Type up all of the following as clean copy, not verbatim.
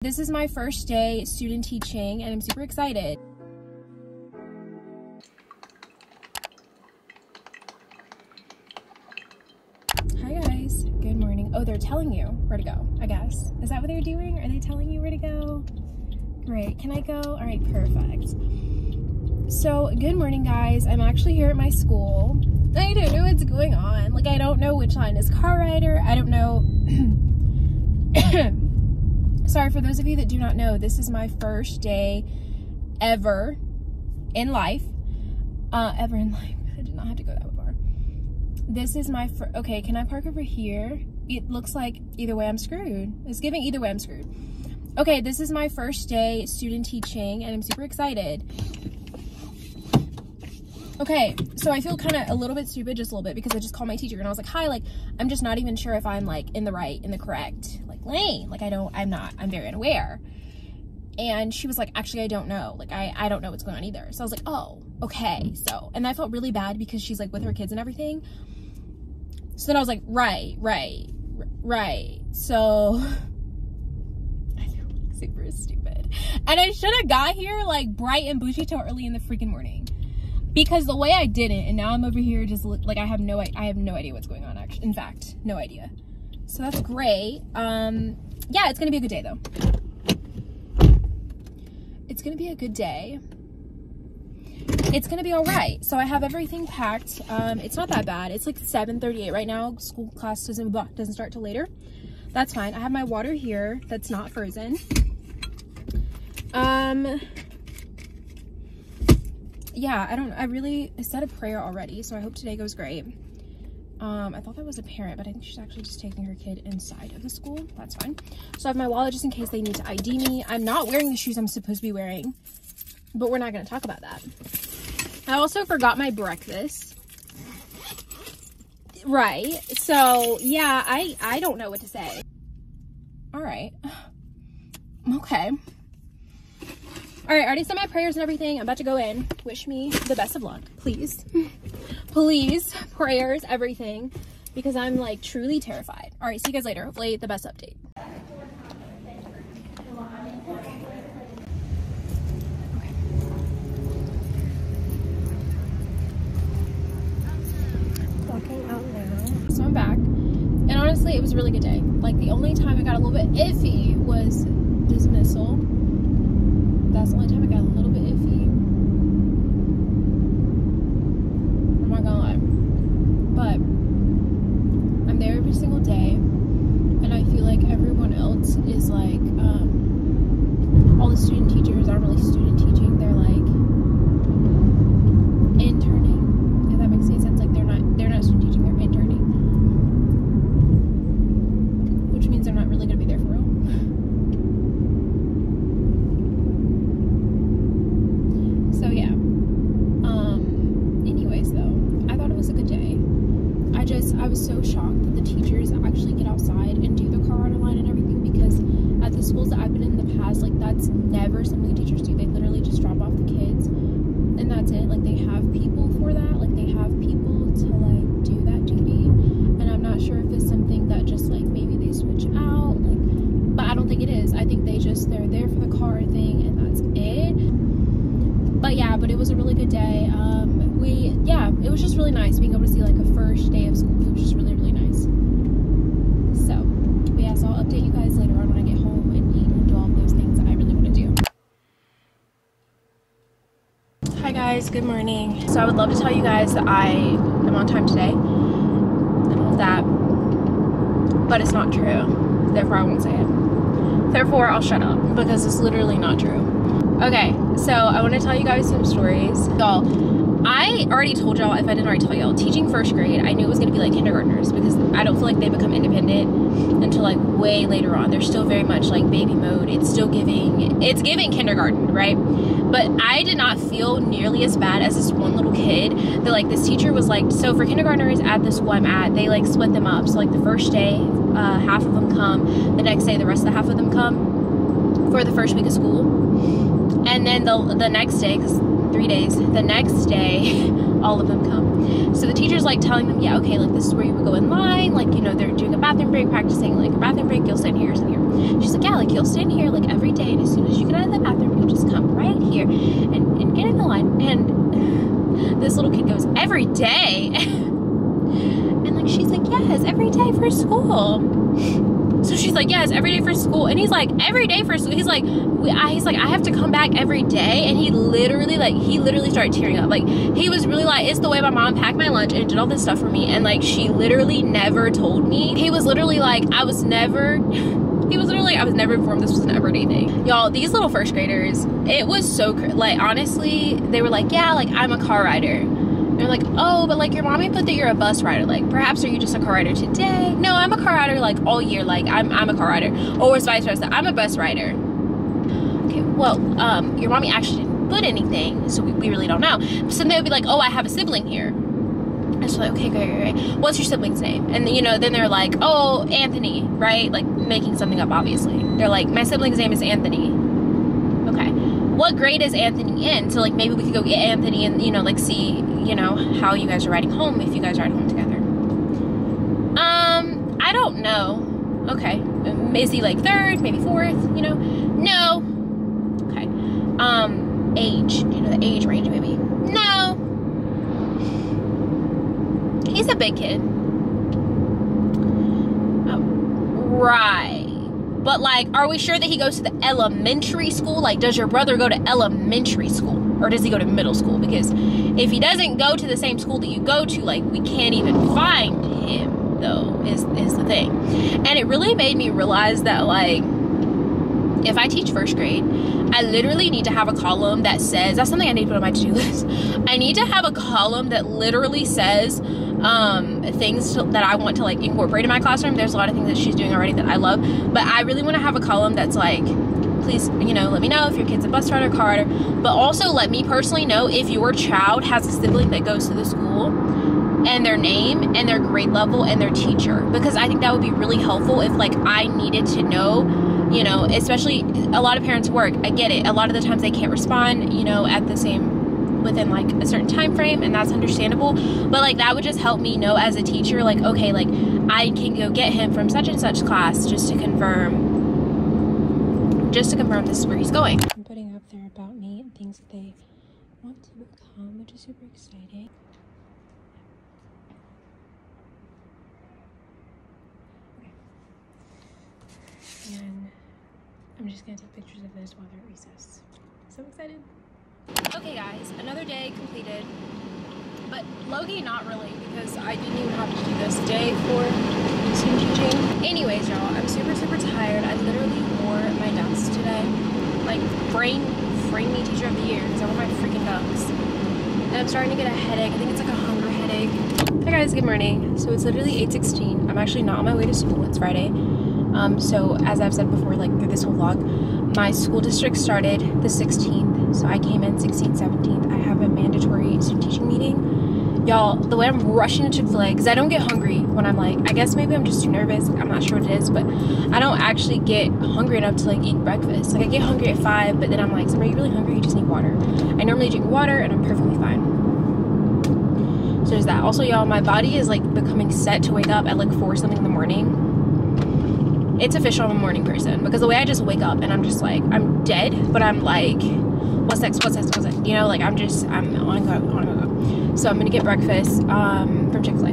This is my first day student teaching and I'm super excited. Hi guys, good morning. Oh, they're telling you where to go, I guess. Is that what they're doing? Are they telling you where to go? Great, can I go? All right, perfect. So, good morning guys. I'm actually here at my school. I don't know what's going on. Like, I don't know which line is car rider. I don't know. Sorry, for those of you that do not know, this is my first day ever in life. I did not have to go that far. This is my first, okay, can I park over here? It looks like either way I'm screwed. It's giving either way I'm screwed. Okay, this is my first day student teaching and I'm super excited. Okay, so I feel kind of a little bit stupid, just a little bit, because I just called my teacher and I was like, hi, like, I'm just not even sure if I'm like in the correct, like, lane. Like, I'm very unaware. And she was like, actually, I don't know. Like, I don't know what's going on either. So I was like, oh, okay. So, and I felt really bad because she's like with her kids and everything. So then I was like, right. So I feel super stupid. And I should have got here like bright and bushy till early in the freaking morning. Because the way I did it, and now I'm over here just like I have no idea what's going on, actually. In fact, no idea. So that's great. Yeah, it's gonna be a good day though. It's gonna be a good day. It's gonna be all right. So I have everything packed. It's not that bad. It's like 7:38 right now. School class doesn't start till later. That's fine. I have my water here that's not frozen. Yeah, I said a prayer already, so I hope today goes great. I thought that was a parent, but I think she's actually just taking her kid inside of the school. That's fine. So I have my wallet just in case they need to ID me. I'm not wearing the shoes I'm supposed to be wearing, but we're not going to talk about that. I also forgot my breakfast. Right. So, yeah, I don't know what to say. All right. Okay. All right, I already said my prayers and everything. I'm about to go in. Wish me the best of luck, please. Please, prayers, everything, because I'm like truly terrified. All right, see you guys later. Hopefully the best update. Walking out now. So I'm back, and honestly, it was a really good day. Like, the only time I got a little bit iffy was dismissal. That's the only time I got a little bit iffy. I'm not gonna lie. But I'm there every single day, and I feel like everyone else is like, all the student teachers aren't really student teaching, they're like interning. If that makes any sense. Like, they're not student teaching, they're interning. Which means they're not really gonna be there for real. So yeah, anyways though, I thought it was a good day. I was so shocked that the teachers actually get outside and do the car rider line and everything, because at the schools that I've been in the past, like, that's never something the teachers do. They literally just drop off the kids and that's it. Like, they have people for that. Like, they have people to like do that duty, and I'm not sure if it's something that just like maybe they switch out, like, but I don't think it is. I think they're there for the car thing and that's it. But yeah, but it was a really good day. It was just really nice being able to see like a first day of school. It was just really, really nice. So, but yeah, so I'll update you guys later on when I get home and eat and do all of those things that I really want to do. Hi guys, good morning. So I would love to tell you guys that I am on time today and all that, but it's not true. Therefore, I won't say it. Therefore, I'll shut up because it's literally not true. Okay, so I want to tell you guys some stories. So, I already told y'all, if I didn't already tell y'all, teaching first grade, I knew it was going to be like kindergartners, because I don't feel like they become independent until like way later on. They're still very much like baby mode. It's giving kindergarten, right? But I did not feel nearly as bad as this one little kid that like this teacher was like, so for kindergartners at the school I'm at, they like split them up. So like the first day, half of them come, the next day the rest of the half of them come for the first week of school. And then the next day, because 3 days, the next day all of them come. So the teacher's like telling them, yeah, okay, like this is where you would go in line, like, you know, they're doing a bathroom break, practicing like a bathroom break, you'll stand here, stand here. She's like, yeah, like you'll stand here like every day, and as soon as you get out of the bathroom, you'll just come right here and get in the line. And this little kid goes, every day? And like she's like, yes, every day for school. So she's like, yes, every day for school. And he's like, every day for school? He's like, I have to come back every day. And he literally started tearing up. Like, he was really like, it's the way my mom packed my lunch and did all this stuff for me. And like, she literally never told me. He was literally like, I was never informed this was an everyday thing. Y'all, these little first graders, it was so, like, honestly, they were like, yeah, like, I'm a car rider. They're like, oh, but like your mommy put that you're a bus rider. Like, perhaps are you just a car rider today? No, I'm a car rider like all year. Like, I'm a car rider. Or it's vice versa. I'm a bus rider. Okay, well, your mommy actually didn't put anything, so we really don't know. So they would be like, oh, I have a sibling here. And she's like, okay, great. What's your sibling's name? And you know, then they're like, oh, Anthony, right? Like making something up, obviously. They're like, my sibling's name is Anthony. Okay. What grade is Anthony in? So like maybe we could go get Anthony and, you know, like see, you know, how you guys are riding home if you guys ride home together. I don't know. Okay. Is he like third, maybe fourth, you know? No. Okay. Age. You know, the age range maybe. No. He's a big kid. Oh, right. But like, are we sure that he goes to the elementary school? Like, does your brother go to elementary school? Or does he go to middle school? Because if he doesn't go to the same school that you go to, like, we can't even find him, though, is the thing. And it really made me realize that, like, if I teach first grade, I literally need to have a column that says, that's something I need to put on my to-do list. I need to have a column that literally says things that I want to like incorporate in my classroom. There's a lot of things that she's doing already that I love, but I really want to have a column that's like, please, you know, let me know if your kid's a bus rider, car rider, but also let me personally know if your child has a sibling that goes to the school and their name and their grade level and their teacher, because I think that would be really helpful if like I needed to know, you know, especially a lot of parents work. I get it. A lot of the times they can't respond, you know, at the same within like a certain time frame, and that's understandable, but like that would just help me know as a teacher, like, okay, like I can go get him from such and such class just to confirm this is where he's going. I'm putting up there about me and things that they want to become, which is super exciting. Okay. And I'm just gonna take pictures of this while they're at recess. So excited. Okay guys, another day completed, but low-key not really, because I didn't even have to do this day for Zoom teaching. Anyways, y'all, I'm super tired. I literally wore my ducks today, like frame me teacher of the year, because I wore my freaking ducks. And I'm starting to get a headache. I think it's like a hunger headache. Hi guys, good morning. So it's literally 8:16. I'm actually not on my way to school. It's Friday. So as I've said before, like through this whole vlog, my school district started the 16th, so I came in 16th, 17th. I have a mandatory student teaching meeting. Y'all, the way I'm rushing to Chick-fil-A, because I don't get hungry when I'm like, I guess maybe I'm just too nervous. I'm not sure what it is, but I don't actually get hungry enough to like eat breakfast. Like I get hungry at 5, but then I'm like, Summer, are you really hungry? You just need water. I normally drink water and I'm perfectly fine. So there's that. Also, y'all, my body is like becoming set to wake up at like 4 something in the morning. It's official, I'm a morning person, because the way I just wake up and I'm just like, I'm dead, but I'm like, what's next, you know, like I'm on go. So I'm gonna get breakfast from Chick-fil-A.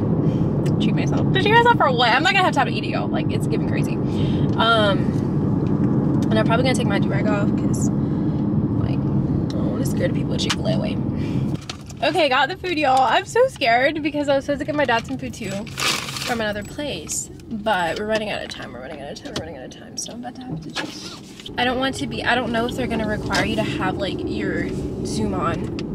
Treat myself for what? I'm not gonna have time to eat it, y'all. Like, it's getting crazy. And I'm probably gonna take my do-rag off, because like, I don't want to scare the people at Chick-fil-A away. Okay, got the food, y'all. I'm so scared because I was supposed to get my dad some food too from another place, but we're running out of time. So I'm about to have to just, I don't know if they're gonna require you to have like your Zoom on,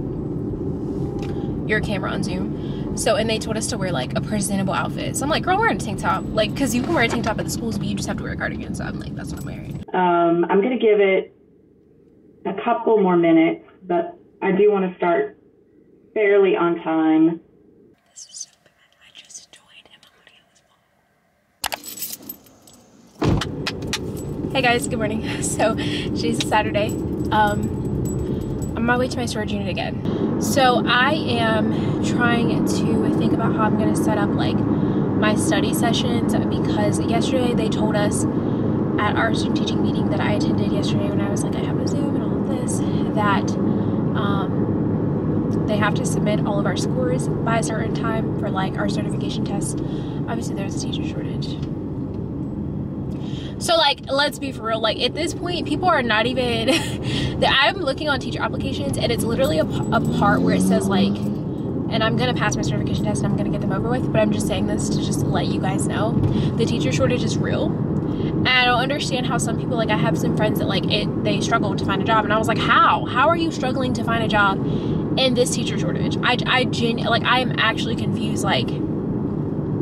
your camera on Zoom. So, and they told us to wear like a presentable outfit. So I'm like, girl, I'm wearing a tank top. Like, cause you can wear a tank top at the schools, but you just have to wear a cardigan. So I'm like, that's what I'm wearing. I'm gonna give it a couple more minutes, but I do want to start fairly on time. This is so bad. I just joined and I'm gonna get this vlog. Hey guys, good morning. So today's Saturday. I'm on my way to my storage unit again. So I am trying to think about how I'm going to set up like my study sessions, because yesterday they told us at our student teaching meeting that I attended yesterday when I was like, I have a Zoom and all of this, that they have to submit all of our scores by a certain time for like our certification test. Obviously there's a teacher shortage. So like, let's be for real, like at this point people are not even I'm looking on teacher applications and it's literally a part where it says like, and I'm gonna pass my certification test and I'm gonna get them over with, but I'm just saying this to just let you guys know the teacher shortage is real. And I don't understand how some people, like I have some friends that like they struggle to find a job, and I was like, how are you struggling to find a job in this teacher shortage? I'm actually confused, like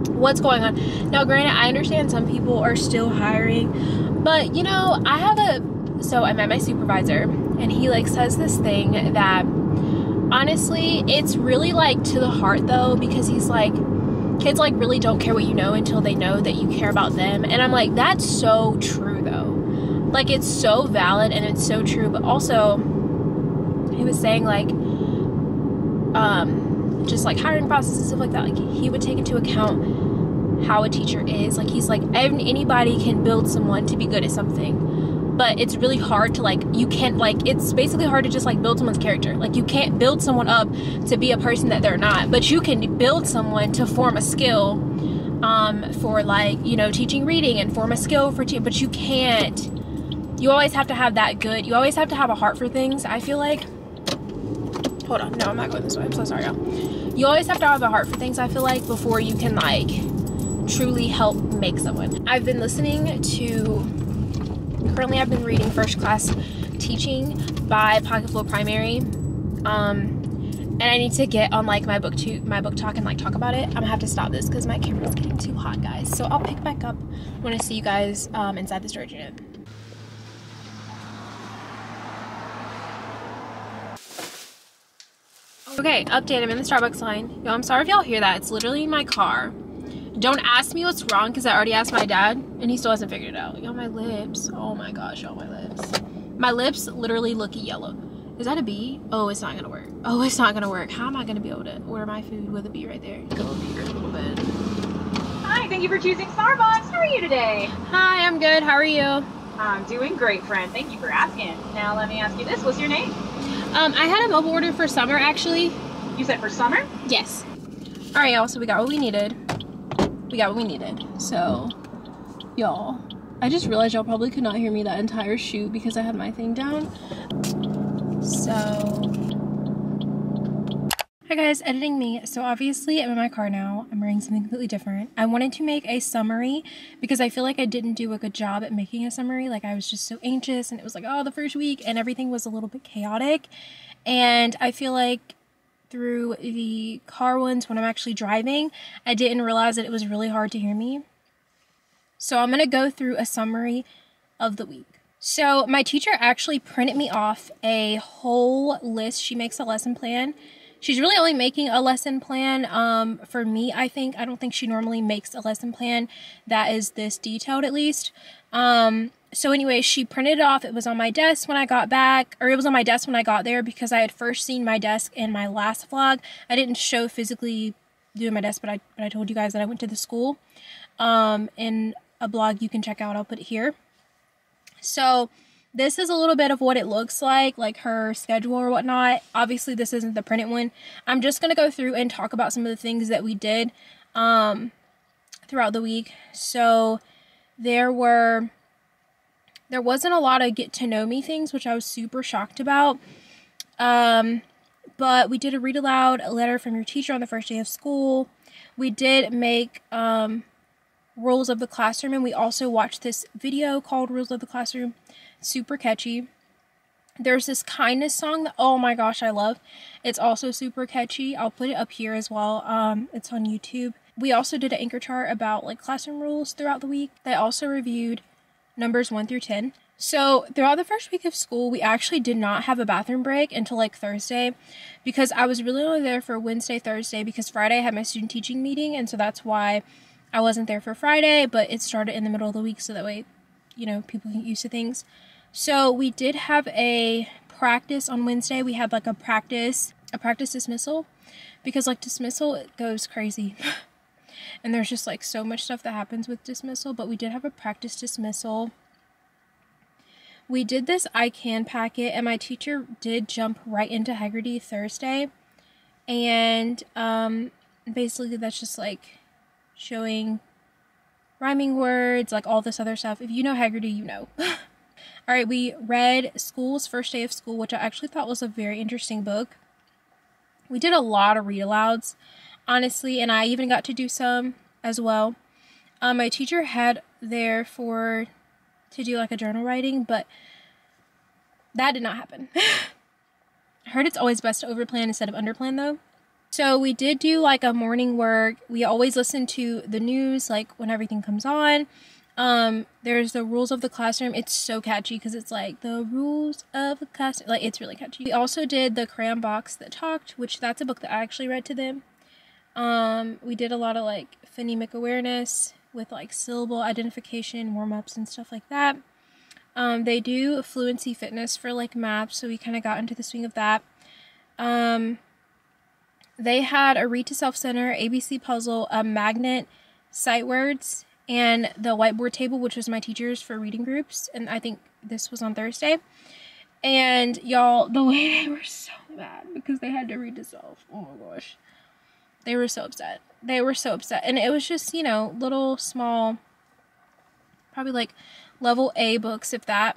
what's going on. Now granted, I understand some people are still hiring, but you know, so I met my supervisor and he like says this thing that honestly it's really like to the heart though, because he's like, kids like really don't care what you know until they know that you care about them. And I'm like, that's so true though. Like it's so valid and it's so true. But also he was saying like just like hiring processes and stuff like that, like he would take into account how a teacher is. Like he's like, anybody can build someone to be good at something, but it's really hard to like, you can't like, it's basically hard to just like build someone's character. Like you can't build someone up to be a person that they're not, but you can build someone to form a skill for like, you know, teaching reading, and form a skill for but you can't, you always have to have that good, you always have to have a heart for things. I feel like, hold on, no, I'm not going this way, I'm so sorry y'all. You always have to have a heart for things, I feel like, before you can like truly help make someone. I've been listening to, currently I've been reading First Class Teaching by Pocket Full Primary, and I need to get on like my book talk and like talk about it. I'm gonna have to stop this because my camera's getting too hot, guys. So I'll pick back up when I see you guys inside the storage unit. Okay, update, I'm in the Starbucks line. Yo, I'm sorry if y'all hear that. It's literally in my car. Don't ask me what's wrong, because I already asked my dad and he still hasn't figured it out. Yo, my lips. Oh my gosh, y'all, my lips. My lips literally look yellow. Is that a bee? Oh, it's not gonna work. Oh, it's not gonna work. How am I gonna be able to order my food with a bee right there? Go up here a little bit. Hi, thank you for choosing Starbucks. How are you today? Hi, I'm good. How are you? I'm doing great, friend. Thank you for asking. Now let me ask you this. What's your name? I had a mobile order for Summer, actually. You said for Summer? Yes. All right, y'all, so we got what we needed. So, y'all, I just realized y'all probably could not hear me that entire shoot because I had my thing down. So, hi guys, editing me. So obviously I'm in my car now. I'm wearing something completely different. I wanted to make a summary because I feel like I didn't do a good job at making a summary. Like I was just so anxious, and it was like, oh, the first week, and everything was a little bit chaotic. And I feel like through the car ones, when I'm actually driving, I didn't realize that it was really hard to hear me. So I'm going to go through a summary of the week. So my teacher actually printed me off a whole list. She makes a lesson plan. She's really only making a lesson plan for me, I think. I don't think she normally makes a lesson plan that is this detailed, at least. So anyway, she printed it off. It was on my desk when I got back, or it was on my desk when I got there, because I had first seen my desk in my last vlog. I didn't show physically doing my desk, but I told you guys that I went to the school. In a blog you can check out, I'll put it here. So this is a little bit of what it looks like her schedule or whatnot. Obviously this isn't the printed one. I'm just going to go through and talk about some of the things that we did throughout the week. So there wasn't a lot of get to know me things, which I was super shocked about. But we did a read aloud, a letter from your teacher on the first day of school. We did make Rules of the Classroom, and we also watched this video called Rules of the Classroom. Super catchy. There's this kindness song that, oh my gosh, I love. It's also super catchy. I'll put it up here as well. It's on YouTube. We also did an anchor chart about like classroom rules throughout the week. They also reviewed numbers 1 through 10. So throughout the first week of school, we actually did not have a bathroom break until like Thursday, because I was really only there for Wednesday, Thursday, because Friday I had my student teaching meeting, and so that's why I wasn't there for Friday, but it started in the middle of the week so that way, you know, people can get used to things. So we did have a practice on Wednesday. We had like a practice dismissal, because like dismissal, it goes crazy. And there's just like so much stuff that happens with dismissal, but we did have a practice dismissal. We did this I Can packet, and my teacher did jump right into Haggerty Thursday. And basically that's just like showing rhyming words, like all this other stuff. If you know Haggerty, you know. All right, we read School's First Day of School, which I actually thought was a very interesting book. We did a lot of read-alouds, honestly, and I even got to do some as well. My teacher had there to do like a journal writing, but that did not happen. I heard it's always best to overplan instead of underplan though. So we did do like a morning work. We always listen to the news like when everything comes on. There's the rules of the classroom. It's so catchy because it's like the rules of the classroom. Like, it's really catchy. We also did the Crayon Box That Talked, which that's a book that I actually read to them. We did a lot of like phonemic awareness with like syllable identification, warm-ups and stuff like that. They do fluency fitness for like math, so we kind of got into the swing of that. They had a read to self-center, ABC puzzle, a magnet, sight words, and the whiteboard table, which was my teacher's for reading groups. And I think this was on Thursday. And y'all, the way they were so mad because they had to read to self. Oh my gosh. They were so upset. They were so upset. And it was just, you know, little small, probably like level A books, if that.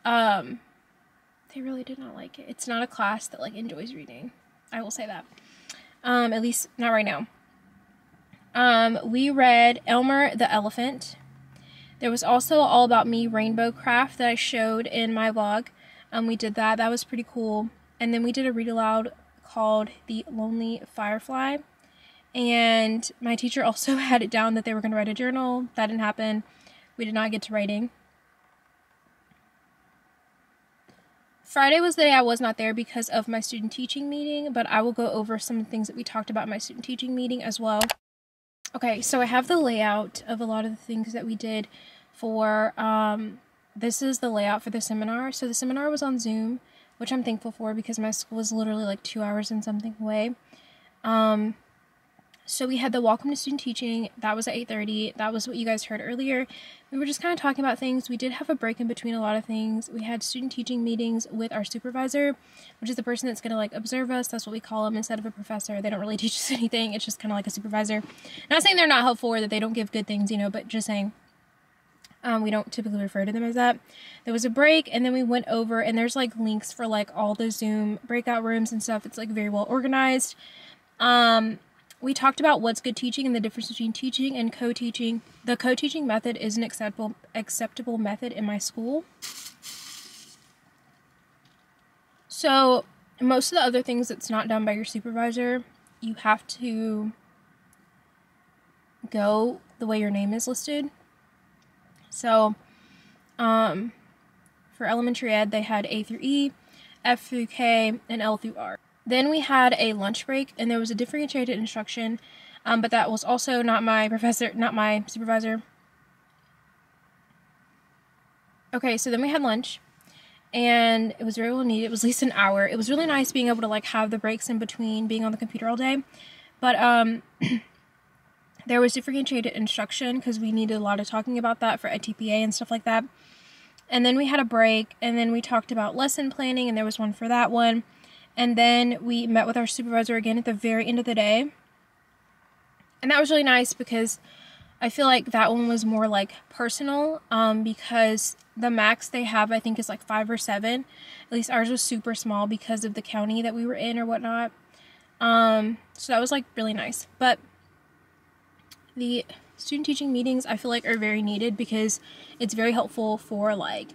They really did not like it. It's not a class that like enjoys reading. I will say that. At least not right now. We read Elmer the Elephant. There was also All About Me Rainbow Craft that I showed in my vlog. We did that. That was pretty cool. And then we did a read aloud called The Lonely Firefly. And my teacher also had it down that they were going to write a journal. That didn't happen. We did not get to writing. Friday was the day I was not there because of my student teaching meeting, but I will go over some of the things that we talked about in my student teaching meeting as well. Okay, so I have the layout of a lot of the things that we did for, this is the layout for the seminar. So the seminar was on Zoom, which I'm thankful for because my school was literally like 2 hours and something away. So we had the Welcome to Student Teaching. That was at 8:30. That was what you guys heard earlier. We were just kind of talking about things. We did have a break in between a lot of things. We had student teaching meetings with our supervisor, which is the person that's going to like observe us. That's what we call them instead of a professor. They don't really teach us anything. It's just kind of like a supervisor. Not saying they're not helpful or that they don't give good things, you know, but just saying we don't typically refer to them as that. There was a break, and then we went over, and there's like links for like all the Zoom breakout rooms and stuff. It's like very well organized. We talked about what's good teaching and the difference between teaching and co-teaching. The co-teaching method is an acceptable method in my school. So most of the other things that's not done by your supervisor, you have to go the way your name is listed. So for elementary ed, they had A through E, F through K, and L through R. Then we had a lunch break, and there was a differentiated instruction, but that was also not my supervisor. Okay, so then we had lunch, and it was very well needed. It was at least an hour. It was really nice being able to like have the breaks in between being on the computer all day, but there was differentiated instruction because we needed a lot of talking about that for EdTPA and stuff like that. And then we had a break, and then we talked about lesson planning, and there was one for that one. And then we met with our supervisor again at the very end of the day. And that was really nice because I feel like that one was more like personal, because the max they have I think is like 5 or 7. At least ours was super small because of the county that we were in or whatnot. So that was like really nice. But the student teaching meetings I feel like are very needed because it's very helpful for like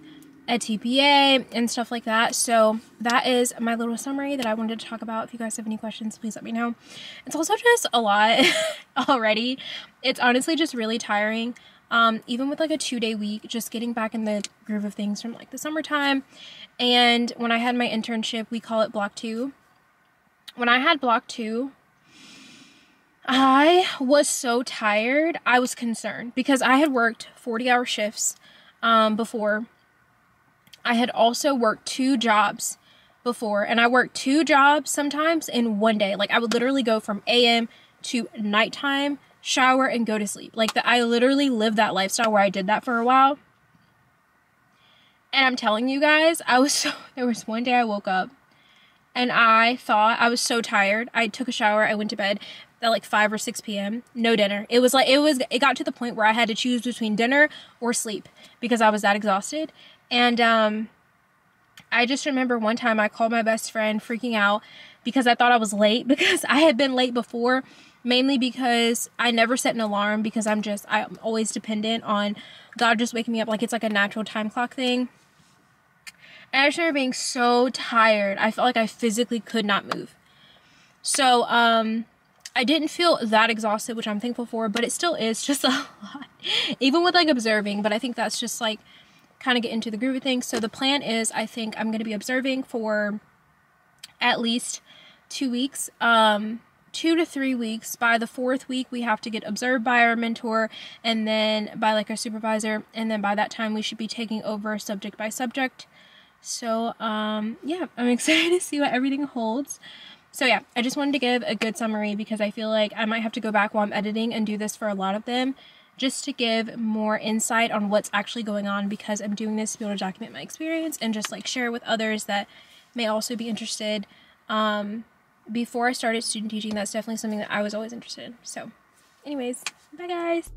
EdTPA and stuff like that. So that is my little summary that I wanted to talk about. If you guys have any questions, please let me know. It's also just a lot already. It's honestly just really tiring. Even with like a 2-day week, just getting back in the groove of things from like the summertime. And when I had my internship, we call it Block 2. When I had Block 2, I was so tired. I was concerned because I had worked 40-hour shifts before. I had also worked 2 jobs before, and I worked 2 jobs sometimes in one day. Like I would literally go from AM to nighttime, shower, and go to sleep. Like I literally lived that lifestyle where I did that for a while. And I'm telling you guys, there was one day I woke up and I thought I was so tired. I took a shower, I went to bed at like 5 or 6 p.m. No dinner. It got to the point where I had to choose between dinner or sleep because I was that exhausted. And I just remember one time I called my best friend freaking out because I thought I was late, because I had been late before, mainly because I never set an alarm because I'm always dependent on God just waking me up. Like it's like a natural time clock thing. And I just remember being so tired. I felt like I physically could not move. So, I didn't feel that exhausted, which I'm thankful for, but it still is just a lot. Even with like observing, but I think that's just like kind of get into the groove of things. So the plan is, I think I'm going to be observing for at least 2 weeks, 2 to 3 weeks. By the 4th week, we have to get observed by our mentor and then by like our supervisor. And then by that time we should be taking over subject by subject. So, yeah, I'm excited to see what everything holds. So yeah, I just wanted to give a good summary because I feel like I might have to go back while I'm editing and do this for a lot of them just to give more insight on what's actually going on, because I'm doing this to be able to document my experience and just like share with others that may also be interested. Before I started student teaching, that's definitely something that I was always interested in. So anyways, bye guys.